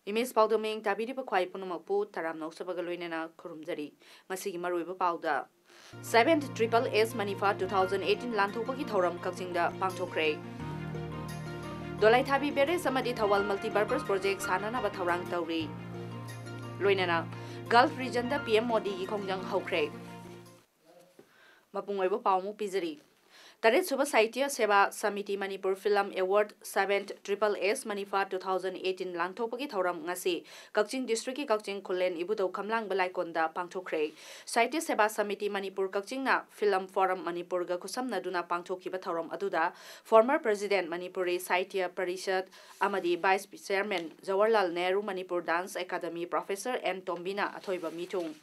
Image paodam10th tabiriba khwai punumakpu taram nausabaga loinena khurumjari masigi maruiba pauda 7th Triple S Manifa 2018 lanthokpagi thoram kakjingda pangthokre dolai thabi beres amadi thawal multipurpose project sanana ba thorang tauri loinena Gulf region da PM Modi gi khongjang hokre mapungwaiba pawmu pizari Taret Suba Sahitya Seva Samiti Manipur Film Award 7th Triple S Manifa 2018 Langthopagi Thoram ngasi Kakching District ki Kakching Khulen Ibudau Kamlang Balaikonda pangthokre Sahitya Seva Samiti Manipur Kakching na Film Forum Manipur ga khusamna duna pangthokiba thoram aduda former President Manipuri Sahitya Parishad amadi Vice Chairman Jawaharlal Nehru Manipur Dance Academy Professor N Tombina athoiba mitung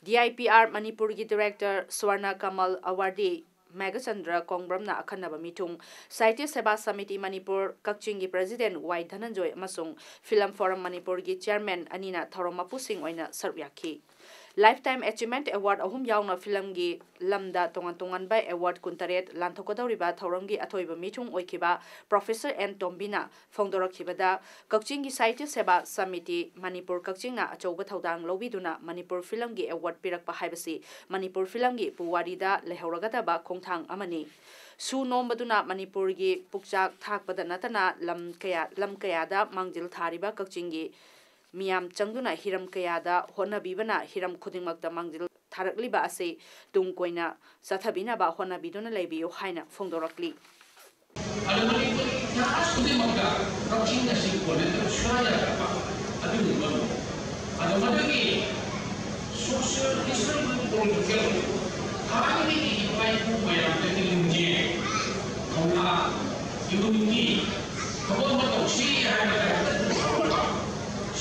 DIPR Manipur gi Director Swarna Kamal Awardee Megachandra Kongbramna Akhanaba Mitung Sahitya Seva Samiti Manipur Kakching gi President Y Dhananjoy amasung Film Forum Manipur gi Chairman Anina Thoromapusing oina sarwyakhi Lifetime Achievement Award ahum yauna film gi lamda tongan tongan by award kuntaret lanthokodoriba thoram gi athoiba mitung oikiba Professor N Tombina phongdorakhibada Kakching gi Sahitya Seva Samiti Manipur Kakching na achouba thodang lobiduna Manipur film gi award pirakpa haibasi Manipur film gi puwarida lehoragadaba khongthang amani su nombaduna Manipur gi pukchak thakpada natana lam kaya da mangjil thariba Kakching gi Miam Changduna Hiram Kayada Honabibana Hiram Kudingmak the Mangjil Tarakliba Ase Dunkoina Satabina ba Honabiduna Lebi Haina Fondorakli.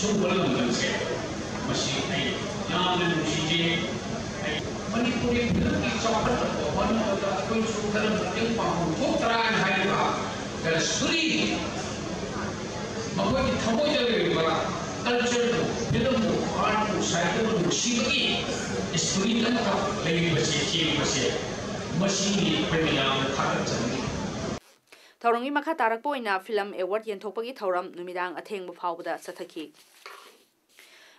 So what I'm going to say, Machine, Yan and Mushi, Manipuri, chocolate, one of the going through the Impam, Potra and Haiba, there is three. Mawaki Tamoya, culture, Pilamu, art, cycle, Mushi, is three and a half, Lady Machine, Machine, Premium, Taratan. Thorongi makha tarakpo ina film award yenthokpagi thoram numidang athengbu phawbada sathaki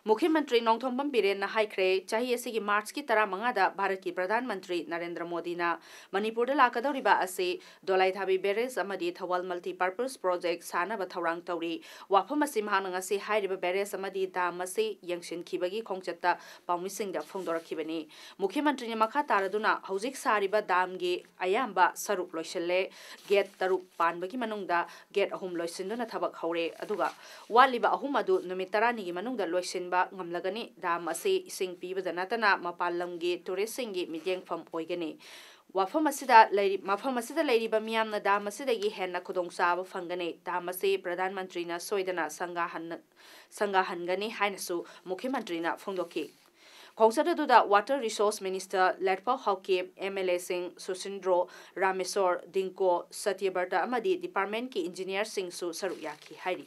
Mukhyamantri Nongthombam Biren na haikre chahi asigi March ki 15 da Bharat ki Pradhan Mantri Narendra Modi na Manipur da lakadoriba ase dolai thabi beres amadi thawal multi purpose project sana ba thorang tauri wafam asim hanang ase hairiba beres amadi dam ase yangshin khibagi khongchatta pawmising da phongdorakhibani Mukhyamantri ni makha taraduna hojik sariba dam gi ayamba sarup loiselle gate taruk panbagi manungda gate ahum loisinduna thabak haure aduga waliba ahum adu numit 10 gi manungda loisin ngamlagani dam ase ising pibada natana mapalamgi touristingi midyengfam oigani wafam asida leiriba miyamna dam asidagi henna khudongchaba fangani dam ase pradhan mantri na soidana sangahangani hainasu Mukhyamantri na phongdoki Khongsadada Water Resource Minister Letpa Hawke MLA Singh Susindro Ramesor Dinko Satyabarta amadi Department ki Engineer Singh su saruyaki hairi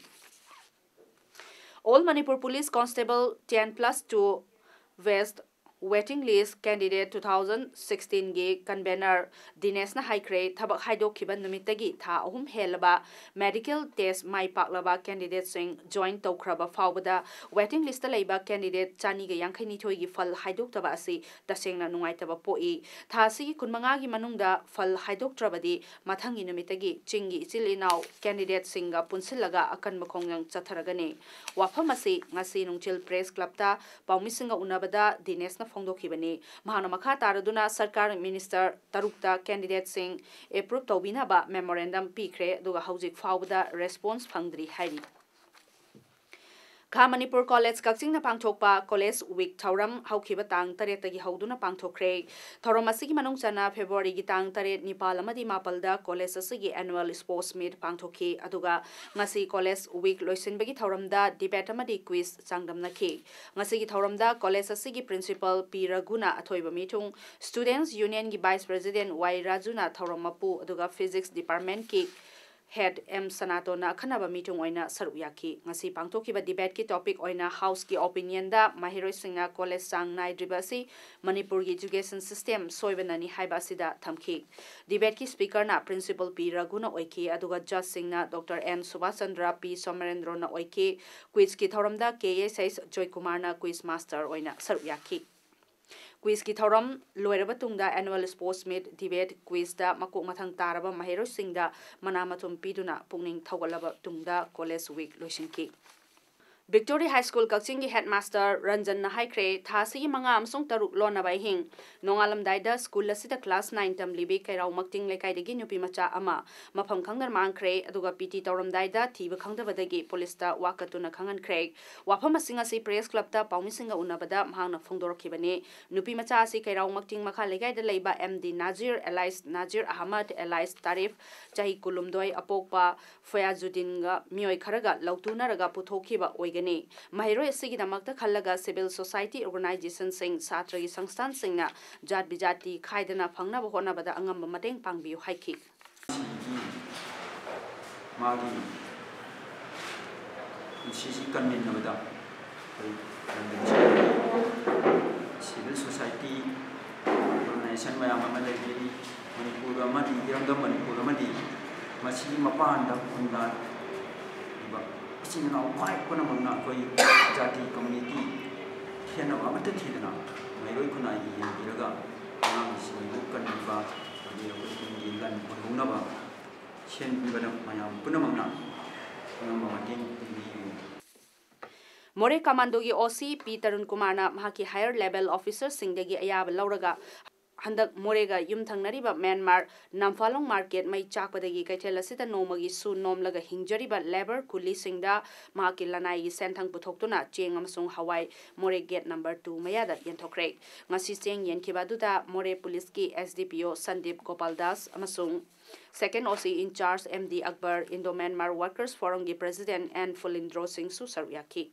All Manipur Police Constable 10+2 West Waiting List Candidate 2016 gi convener Dinesh na haikre thabak haidok khiban numitagi tha ahum helaba medical test mai paklaba candidate sing join tawkhraba fawbada waiting list laiba candidate chani ga yangkhaini thoi gi fal haidok taba asi tasengna nungai taba poi tha si kunmanga gi manungda fal haidok trabadi mathangi numitagi chingi chilinau candidate singa punsilaga akan makhongyang chatharagani wafam asi ngasi nungchil press club ta pawmisinga unabada Dinesh na Fongdokibani Mahana Makha Taraduna Sarkar Minister Tarukta candidate sing approve Tobinaba memorandum Pikre Duga Haujik Fawda response Fangdri Hari Kha Manipur College Kakchingna pangthokpa College Week Thauram haukiba tang taret tagi hauduna pangthokre Thauram asigi manung chana February gi tang taret nipal amadi mapalda college asigi annual sports meet pangthokhi aduga ngasi college week loisinbagi thauramda debate amadi quiz changdamnakhi ngasi gi thauramda college asigi principal P Raguna athoiba mitung students union gi vice president Y Rajuna thaurammapu aduga physics department ki Head M Sanatona Khanaba meeting oina saruyaki ngasi pangthokiba debate ki topic oina house ki opinion da mahiroi singna college sang nai dribasi Manipur gi education system soibanani haiba sida thamki debate ki speaker na principal P Raguna oiki aduga judge singna Dr N Subhasandra P Somarendra na oiki quiz ki thoramda KSS Joy Kumar na quiz master oina saruyaki Quiz ki thoram loiraba tungda annual sports meet debate quiz da makok mathang taraba mahero singda manamathum piduna pungning thogalaba tungda college week loisinki Victoria High School Kakching headmaster Ranjan na haikre thasi manga amsong taruk lona bai hing nongalam daida school asida class 9 tam libi kairau makting lekai degi nupi macha ama mafam khangnar mangkre aduga PT tawram daida thiba khangdabadagi police ta wakatuna khangan kre wafam singa si press club ta paumi singa unabada mahangna phongdorkhibani nupi macha asi kairau makting makha lekai da leiba MD Nazir Elias Nazir Ahmad Elias Tarif chahi kulumdoi apokpa Fayazuddin ga mioi kharaga lautuna raga puthokhiba gani mahiroi asigi damakta khallaga civil society organization sing satragi sangstan singna jat bijati khaidana phangna hona bada angam mateng pangbiu haiki magi sisi kanmin nabada civil society organization mayam amalagi Manipur amadi irangam Manipur amadi masi mapanda kundan Sino quite one among not for Jati community. Here no amateur Tidana, my Rokuna, Yiraga, Lukan, the Land Punava, Shen Punamana, More Commandogi OC Peter Kumana Mahaki higher level officers sing the Ayab Lauraga. Handak Morega yum thangnariba Myanmar Namphaalong market mai chakpadagi kaithel asida nomagi su nomlaga hingjariba labor kuli singda mahaki lanai gi senthang puthokuna cheng amsung hawai More gate number 2 mayada yenthokre ngasi cheng yenkibaduda More police ki SDPO Sandip Gopal Das amasung second OC in charge MD Akbar Indo Myanmar Workers Forum gi president and Fulindro Singh Susaryaki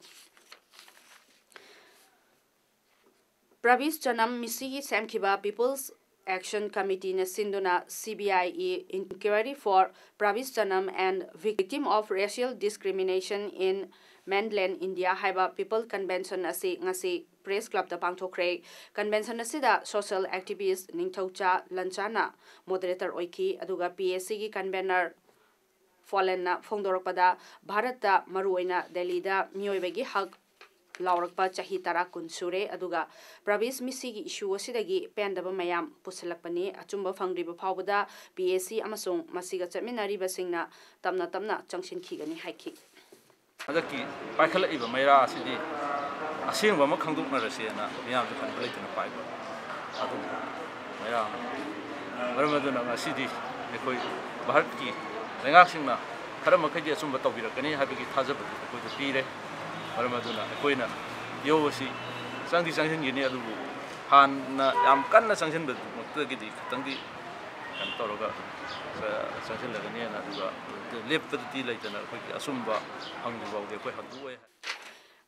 Pravis Chanam Misi Samkiba People's Action Committee na Sinduna CBIE inquiry for Pravis Chanam and victim of racial discrimination in mainland India haiba People Convention asi ngasi Press Club da pangthokre convention asida social activist Ningthaucha Lanchana moderator oiki aduga PSC gi convener Fallen na phongdorpada Bharat da maruoina Delhi da mioibegi hak Laurakpa chahi tara kunsure aduga Pravis Misi gi issue asidagi pendaba mayam pusilakpani achumba phangriba phawbada PAC amasung masiga chaminariba singna tamna changshin khigani haiki adaki paikhala iba maira asidi asengba ma khangdukna rasena miyam ju khan plaitna paiba adu maira baramaduna asidi ekoi bharat ki lengak singna kharama khaji achumba tawbirakani habigi thajaba ko ju pire Baramaduna, Koina, Yosi, Sangi Sanction Guinea, Han, Amkana Sanction, but Mutagidi, Tangi, and Toroga, Sanction Lagania, the lip for the tea later, Asumba, hungry about the Quay.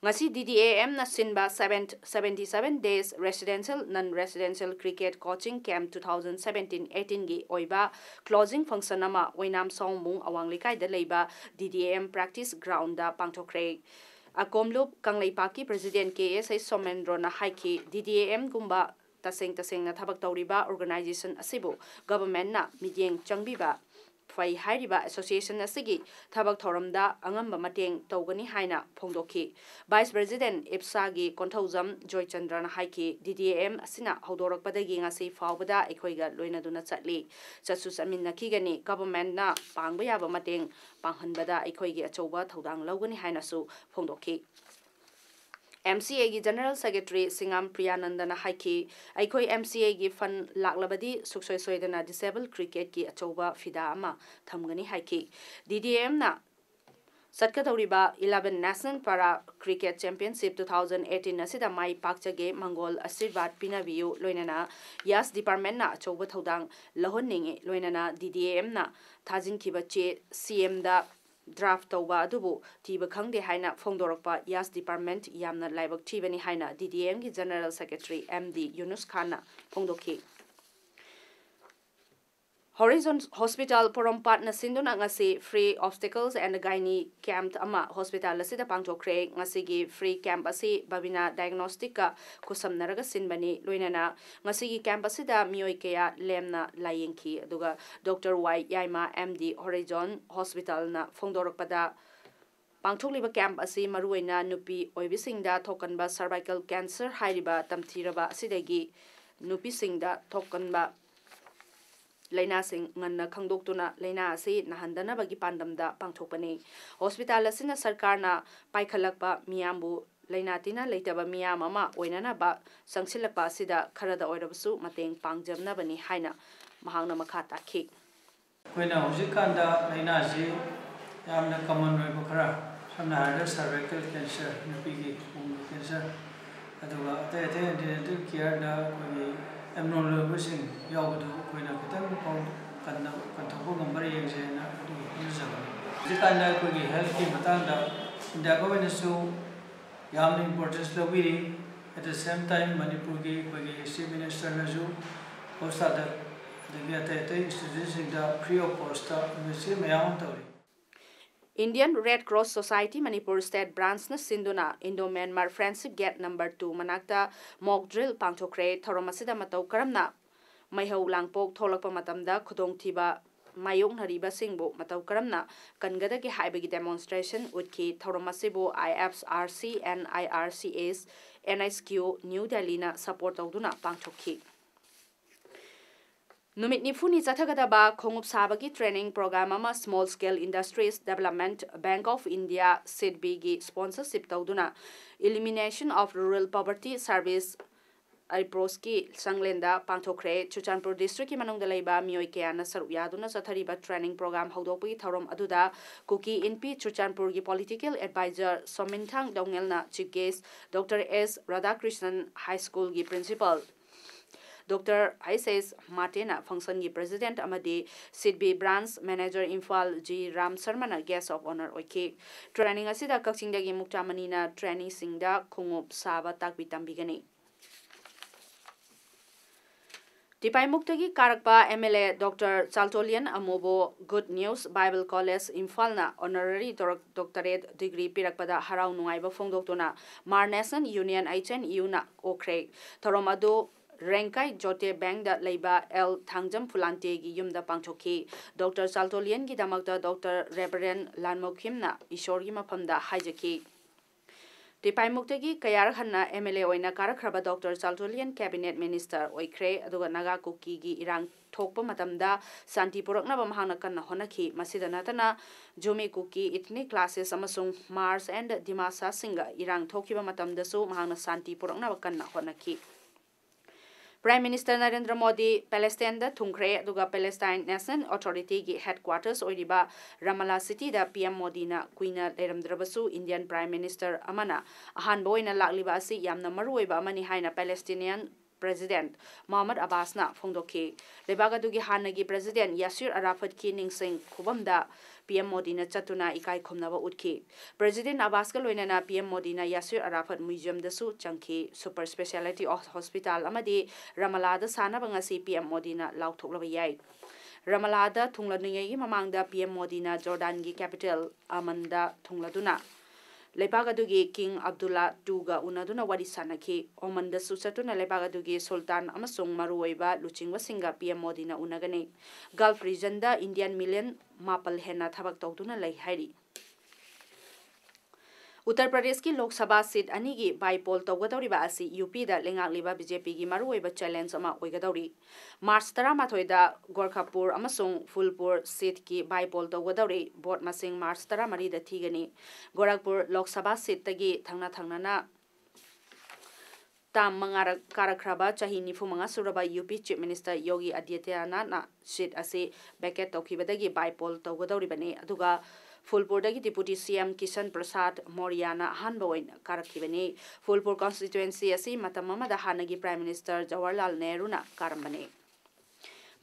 Ngasi DDAM na sinba 77 days residential non-residential cricket coaching camp 2017-18 gi oiba closing function ama oinam songmung awanglikai da leiba DDAM practice ground da pangthokre Akomlup Kangleipaki President KSI Somendro na haiki DDAM gumba taseng na thabak tawriba organization asibu government na midyeng changbiba Fai Hairiba Association asigi thabak thoramda angamba mateng tawgani haina phongdokhi Vice President Ipsagi Konthaujam Joy Chandra na haiki DDAM asina haudorakpadagi ngasi fawbada ekhoiga loinaduna chatli chasu chaminna khigani government na pangba yaba mateng panghanbada ekhoigi achouba thodang lawgani haina su phongdokhi MCA gi General Secretary Singam Priyanandana haiki aikoi MCA gi fund laklabadi suksoi soidana disabled cricket ki achouba fida ama thamgani haiki DDM na Satkathauriba 11 National Para Cricket Championship 2018 asida mai pakchage Mongol Asirvad Pinabiu loinana Yas Department na achouba thodang lahonninge loinana DDAM na thajin khiba che CM da draft tauba adubu tiba khangde haina phongdorokpa Yas Department yamna laibak thibani haina DDAM gi General Secretary MD Yunus Khan na phongdokhi Horizon Hospital Porompat na sinduna ngasi free obstacles and gynae camp ama hospital asida pangthokre ngasi gi free camp asi babina diagnostic ka kusamnaraga sinbani loinana ngasi gi camp asida mioi kaya lemna layengki aduga Dr. Y Yaima MD Horizon Hospital na phongdorokpada pangthokliba camp asi maruina nupi oibisingda thokanba cervical cancer hairiba tamthiraba asidagi nupi singda thokanba Laina sing nganna khangdoktuna laina ase nahandana bagi pandamda pangthokpani hospital asina sarkarna paikhalakpa miyambu laina tina leitaba miyam ama oinana ba sangsilakpa sida kharada oirabasu mateng pangjamna bani haina mahangna makha takhi koina hojikanda laina ji yamna common oi bukhara samna harda cervical cancer nupigi cancer aduga ate intensive care da koi abnormal bushing yawdu koina kitang pong kanna kanthok ngambari yengse na adu yuzaba jikanda koi health ki matangda india government su yamna importance lobiri at the same time manipur ki koi chief minister na ju postada the ate institution da free of cost mesi mayam tawri Indian Red Cross Society Manipur State Branch na sinduna Indo-Myanmar Friendship Gate number 2 manakta mock drill pangthokre thoromasida matau karamna maihau langpok tholakpa matamda khudong thiba mayong hariba singbo matau karamna kangada ki haibagi demonstration utki thoromasibo IFRC and IRCS NSQ New Delhi na support tawduna pangthokhi Numit Nifuni Zathagadaba Kongup Sabagi training program ama Small Scale Industries Development Bank of India SIDB sponsorship tauduna Elimination of Rural Poverty Service Iproski Sanglenda Pangthokre Chuchanpur District ki manungda leiba mioi kya na saru yaduna sathariba training program haudokpi thorom aduda Kuki NP Chuchanpur gi political advisor Sominthang Dongelna chief guest Dr. S Radhakrishnan High School gi principal Dr. Isis Martina function gi president amadi SIDB branch manager Imphal G Ram Sharma na guest of honor oike training asida kakchingda gi muktamani na training singda khungup saba takbi tambigani Tipai Muktagi Karakpa MLA Dr. Chaltolian Amobo Good News Bible College Imphal na honorary doctorate degree pirakpada harau nungaiba phongdoktuna Mar National Union HNU na okre Thoromado Rankai Jote Bank da Leiba L Thangjam Fulante gi yumda pangthokhi Dr. Chaltolian gi damakta Dr. Reverend Lanmokhim na Ishor gi maphamda haijaki Tipai Muktagi Kayar Hanna MLA oina karakhraba Dr. Chaltolian Cabinet Minister oikre aduga Naga Kuki gi irang thokpa matamda santi purakna ba mahana kanna honakhi masida natana Jumi Kuki ethnic classes amasung Mars and Dimasa singa irang thokiba matamda su mahana santi purakna ba kanna honakhi Prime Minister Narendra Modi Palestine da thungkre aduga Palestine National Authority gi headquarters oiriba Ramallah city da PM Modi na kuina leramdrabasu Indian Prime Minister amana ahan boina lakliba asi yamna maruiba amani haina Palestinian President Mohammed Abbas na phongdokhi lebagadugi hanagi President Yasir Arafat ki ningsing khubamda PM Modi na chatuna ikai khomnaba utki President Abbas ka loinana PM Modi na Yasir Arafat Museum da su changki Super Speciality Hospital amadi Ramallah da sanaba ngasi PM Modi na lauthoklaba yai Ramallah da thunglaningai mamangda PM Modi na Jordan gi capital Amman-da thungladuna Lepagadugi King Abdullah II unaduna wari sanaki Oman da susatuna lepagadugi Sultan amasung maruoiba luchingwa singa PM Modi na unagani Gulf region da Indian million mapal hena thabak tawduna lai hairi Uttar Pradesh ki Lok Sabha seat ani gi bypoll tawgadawriba asi UP da lengagliba BJP gi maruoiba challenge ama oigadawri March 13 da Gorkhapur amasung Fulpur seat ki bypoll tawgadawri vote masing March 13 da thigani Gorakhpur Lok Sabha seat tagi thangna na Tam mangarak karakhraba chahi nifu manga suraba UP Chief Minister Yogi Adityanath na seat ase vacate tawkhibadagi bypoll tawgadawribani aduga फुलपुरदगी deputy CM Kishan Prasad मौर्यना अहानबा ओइना कारखिबने Phulpur constituency असि मतम अमदा हानगी prime minister Jawaharlal नेहरूना कारंबने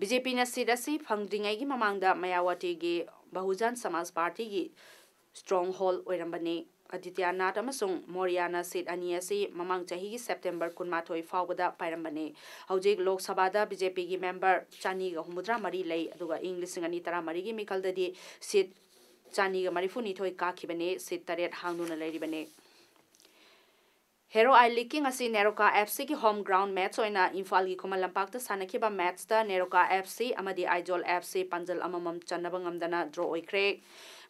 बीजेपी ना सीट असि फंगद्रिंगैगी ममांगदा मायावती गी बहुजन समाज पार्टी गी स्ट्रॉन्ग होल्ड ओइरंबने आदित्यनाथ अमसुंग मौर्यना सीट अनी असि ममांग चाही सेप्टेम्बर 18 फाउबदा पाइरंबने हौजिक लोक सभादा बीजेपी गी मेंबर 453 लई अदुगा इंग्लिश 2013 गी मिखलददी सीट 432 काखिबने सीट 8 हांगदुना लेरिबने हेरो आई लीकिंग असि नेरोका एफसी की होम ग्राउंड मैच ओइना इम्फाल की खुमल लंपाक्ता सानखिबा मैच ता नेरोका एफसी अमदी आइजोल एफसी पंजल अममम चन्नबा ngamdana ड्रॉ ओइख्रे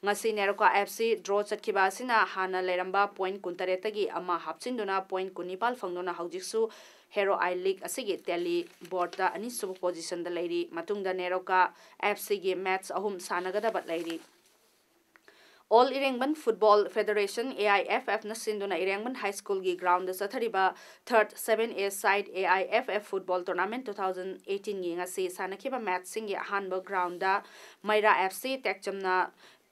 ngasi नेरोका एफसी ड्रॉ चटखिबा सिना हाना लेरंबा पॉइंट 19 तगी अमा हापचिंदुना पॉइंट 19 फंगदुना हौजिकसु हेरो आई लीग असिगी टेली बोर्ड ता अनि सुब पोजीशन दा लेरी मतुंगदा नेरोका एफसी गी मैच अहुम सानगदा लेरी All Irengban Football Federation AIFF na sinduna Irengban High School gi ground da sathariba third 7A side AIFF football tournament 2018 gi ngasi sanakhiba match sing gi hanba ground da Maira FC Tekchamna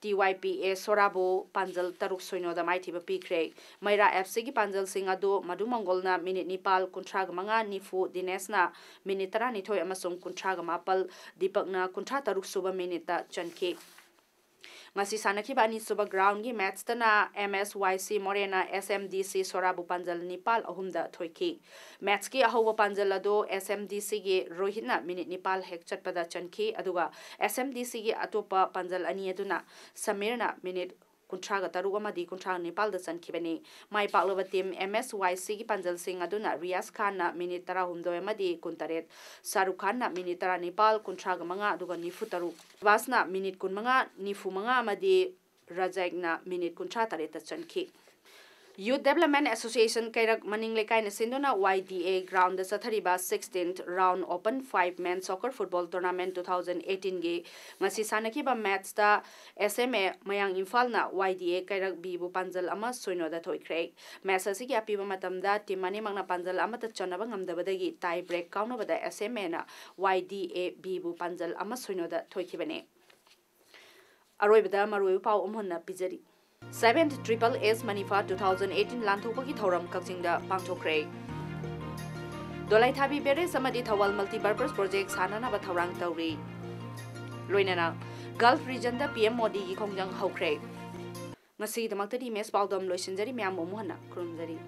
TYPA Sorabo Panjal Taruk Soino da mai thiba pikre Maira FC gi Panjal sing adu Madu Mongol na minute Nepal kuntrag manga Nifu Dinesh na minute 12 amasung kuntrag mapal Deepak na kuntra taruk suba minute ta chanki ngasi sanakhiba ani suba ground gi match tana MSYC Morena SMDC Sorabu Panjal Nepal ahumda thoiki match ki ahoba Panjal ado SMDC gi Rohitna minute Nepal hek chatpada chanki aduga SMDC gi atopa Panjal ani aduna Samirna minute kuntraga taruga madi kuntraga Nepal da chankhibani mai paklaba team MSYC gi Panjal sing aduna Riaz Khan na minute 13 madi kuntaret Saruk Khan na minute 10 Nepal kuntraga manga aduga nifu taru Vasna minute kun manga nifu manga madi Rajak na minute kuntra tareta chankhi Youth Development Association Kairak Maning Lekai na sinduna YDA ground da sathariba 16th round open 5 men soccer football tournament 2018 gi ngasi sanakhiba match da SMA Mayang Imphal na YDA Kairak bibu Panjal ama soino da thoikre match asigi apiba matamda team mani mangna Panjal ama ta chanaba ngamdabadagi tie break kauna bada SMA na YDA bibu Panjal ama soino da thoikibane aroibada maroi pau umhonna pijari 7th Triple S Manifa 2018 Lanthopagi Thoram Kakchingda Pangthokre Dolai Thabi Bere Samadi Thawal Multi-Purpose Project Sanana ba Thawrang Tauri Loinana Gulf Region da PM Modi gi Khongjang Hokre Ngasi damakta di mes paodam loisinjari myam momuhana krumjari